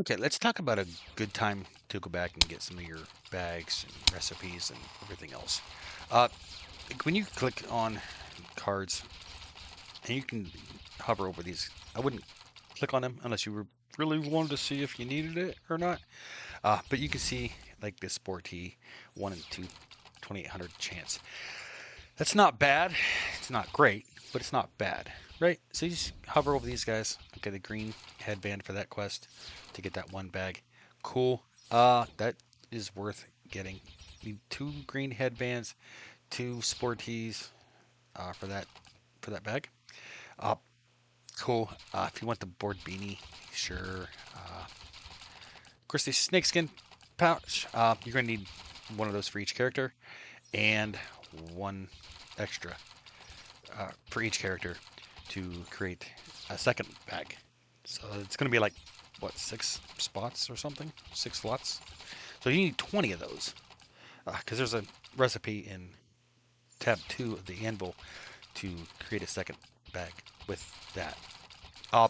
Okay, let's talk about a good time to go back and get some of your bags and recipes and everything else. Uh, like when you click on cards and you can hover over these, I wouldn't click on them unless you really wanted to see if you needed it or not. But you can see like this sporty 1 and 2, 2800 chance. That's not bad. It's not great, but it's not bad, right? So you just hover over these guys. Okay, the green headband for that quest to get that one bag. Cool. That is worth getting. Need two green headbands, two sporties for that bag. Uh, cool. If you want the board beanie, sure. Of course, the snakeskin pouch. You're gonna need one of those for each character, and one extra for each character to create a second bag. So it's going to be like, what, 6 spots or something? 6 slots? So you need 20 of those. Because there's a recipe in tab 2 of the anvil to create a second bag with that. Uh,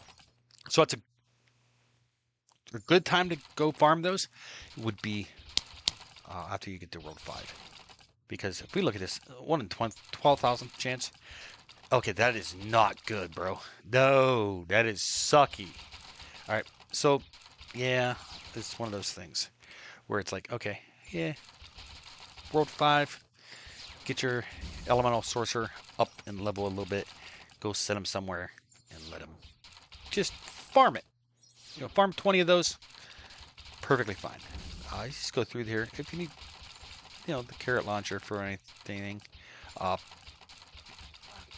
so it's a good time to go farm those would be after you get to World 5. Because if we look at this, 1 in 12,000 chance. Okay, that is not good, bro. No, that is sucky. All right, so yeah, it's one of those things where it's like, okay, yeah, World 5, get your elemental sorcerer up and level a little bit, go set him somewhere and let him just farm it. Farm 20 of those, perfectly fine. Just go through here. If you need, the carrot launcher for anything, uh,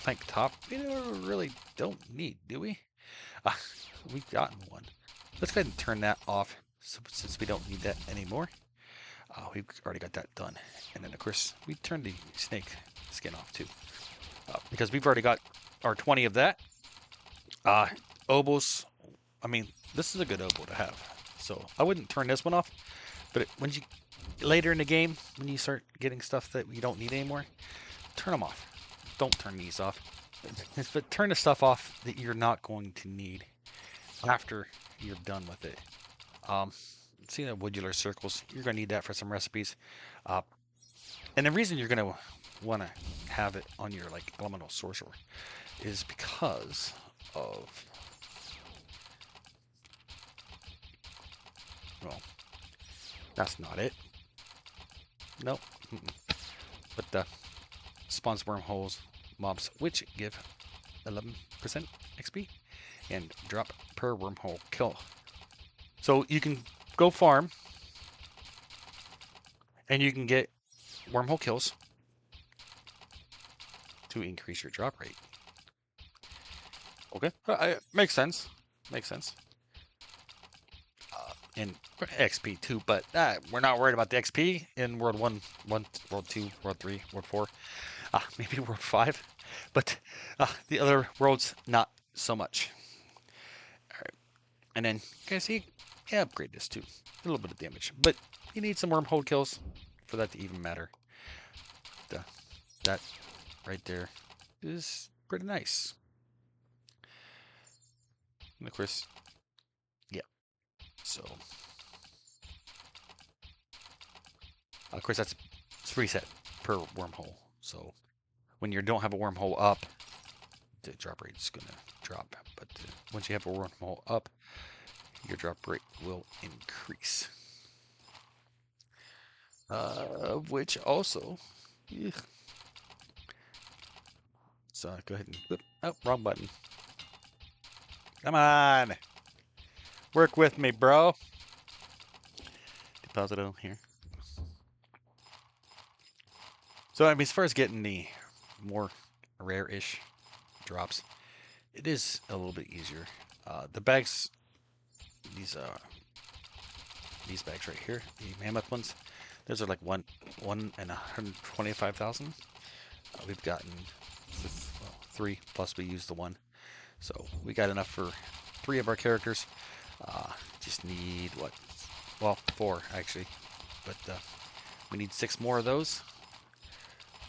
plank top, we really don't need, do we? Uh, we've gotten one. Let's go ahead and turn that off since we don't need that anymore. We've already got that done. And then, of course, we turn the snake skin off too. Because we've already got our 20 of that. Oboes, I mean, this is a good oboe to have. So I wouldn't turn this one off. But when you later in the game, when you start getting stuff that you don't need anymore, turn them off. Don't turn these off. But turn the stuff off that you're not going to need after you're done with it. See the woodula circles. You're going to need that for some recipes. Uh, and the reason you're going to want to have it on your like elemental sorcerer is because of, well, that's not it. Nope. But the spawns wormholes mobs which give 11% XP and drop per wormhole kill. So you can go farm and you can get wormhole kills to increase your drop rate. Okay, makes sense. Makes sense. And XP too, but we're not worried about the XP in World 1, World 2, World 3, World 4, maybe World 5, but the other worlds, not so much. All right, and then you guys see, upgrade this too. A little bit of damage, but you need some wormhole kills for that to even matter. That right there is pretty nice. And of course, yeah, so of course that's reset per wormhole. So when you don't have a wormhole up, the drop rate is going to drop. But once you have a wormhole up, your drop rate will increase. Which also, yeah. So go ahead and, oh, wrong button. Come on. Work with me, bro. Deposit on here. So, I mean, as far as getting the more rare-ish drops, it is a little bit easier. The bags, these bags right here, the mammoth ones, those are like one and 125,000. We've gotten 3 plus we used the 1, so we got enough for 3 of our characters. Just need what? Well, 4 actually, but we need 6 more of those.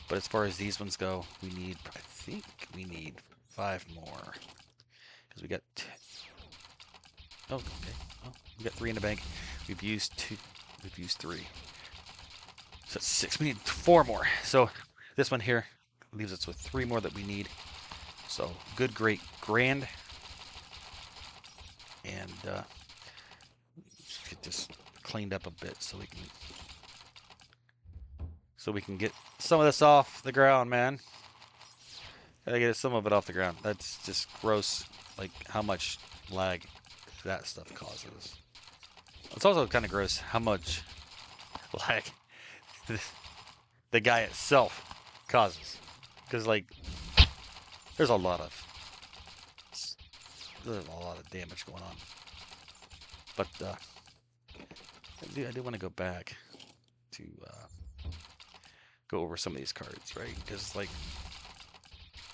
But as far as these ones go, I think we need 5 more because we got. Oh, okay. Oh, We got 3 in the bank. We've used 2. We've used 3. So that's 6. We need 4 more. So this one here leaves us with 3 more that we need. So good, great, grand. And let's get this cleaned up a bit so we can get some of this off the ground, man. Gotta get some of it off the ground. That's just gross, like how much lag that stuff causes. It's also kind of gross how much lag the guy itself causes. Because, like, there's a lot of damage going on. But I do want to go back to go over some of these cards, right? Because, like,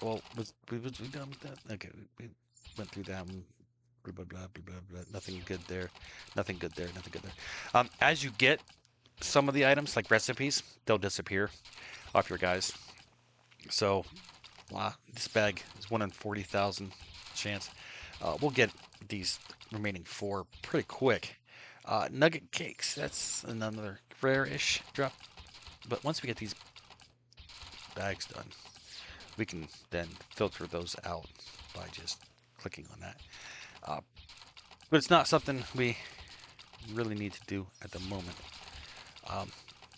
well, we done with that? Okay, we went through that one. Blah, blah, blah, blah, blah, blah. Nothing good there. Nothing good there. Nothing good there. As you get some of the items, like recipes, they'll disappear off your guys. So, this bag is 1 in 40,000 chance. We'll get these remaining 4 pretty quick. Nugget cakes, that's another rare-ish drop. But once we get these bags done, we can then filter those out by just clicking on that. But it's not something we really need to do at the moment.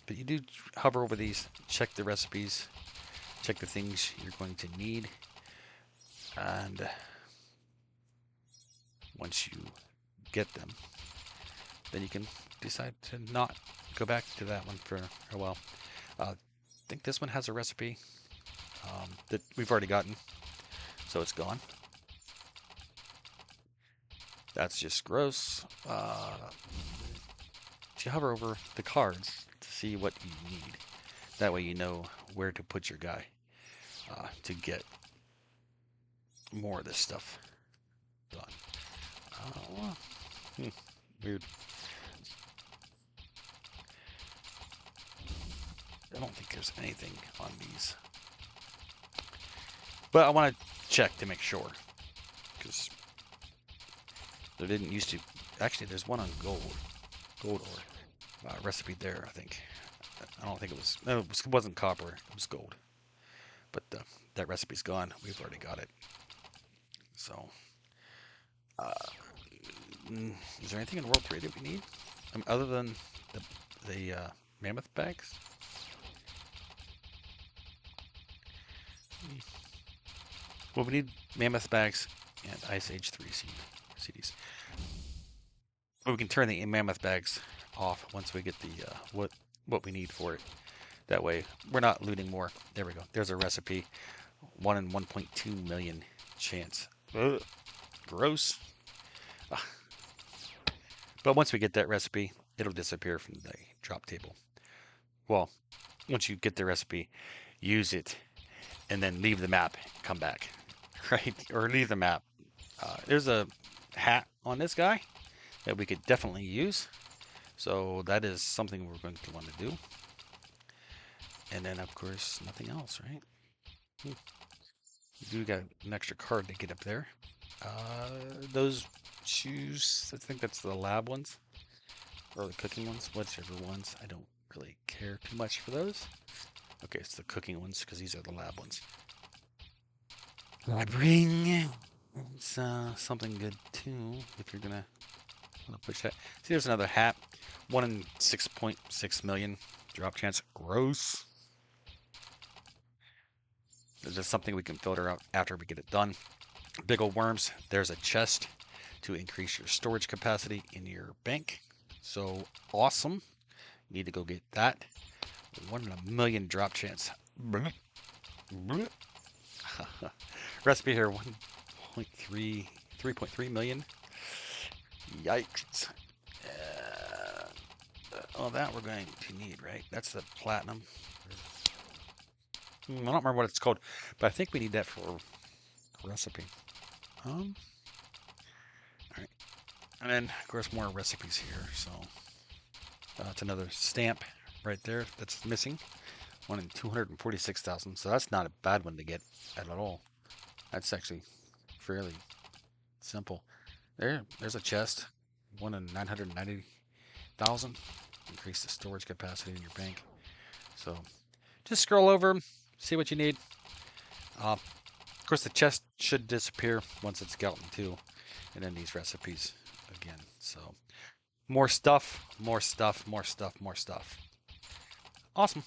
But you do hover over these, check the recipes, check the things you're going to need, and once you get them, then you can decide to not go back to that one for a while. I think this one has a recipe that we've already gotten, so it's gone. That's just gross. You hover over the cards to see what you need. That way you know where to put your guy to get more of this stuff done. Weird. I don't think there's anything on these. But I want to check to make sure. Because there didn't used to... Actually, there's one on gold. Gold ore. Recipe there, I think. I don't think it was... No, it wasn't copper. It was gold. But that recipe's gone. We've already got it. So... is there anything in World 3 that we need? Other than the mammoth bags? Well, we need mammoth bags and Ice Age 3 CDs. But we can turn the mammoth bags off once we get the what we need for it. That way, we're not looting more. There we go. There's a recipe. 1 in 1.2 million chance. Ugh. Gross. But once we get that recipe, it'll disappear from the drop table. Well, once you get the recipe, use it, and then leave the map, come back, right? Or leave the map. There's a hat on this guy that we could definitely use. So that is something we're going to want to do. And then, of course, nothing else, right? You do got an extra card to get up there. Those shoes, I think that's the lab ones. Or the cooking ones, whichever ones. I don't really care too much for those. Okay, it's the cooking ones, because these are the lab ones. Lab ring. It's something good, too, if you're going to push that. See, there's another hat. 1 in 6.6 million. Drop chance. Gross. There's just something we can filter out after we get it done. Big old worms. There's a chest to increase your storage capacity in your bank. So awesome. You need to go get that. 1 in a million drop chance. Recipe here, 3.3 million. Yikes. Oh, that we're going to need, right? That's the platinum. I don't remember what it's called, but I think we need that for a recipe. All right. And then, of course, more recipes here. So it's another stamp right there that's missing. 1 in 246,000. So that's not a bad one to get at all. That's actually fairly simple. There's a chest. one in 990,000. Increase the storage capacity in your bank. So just scroll over, see what you need. Of course, the chest should disappear once it's Skeleton 2, and then these recipes again. So more stuff, more stuff, more stuff, more stuff. Awesome.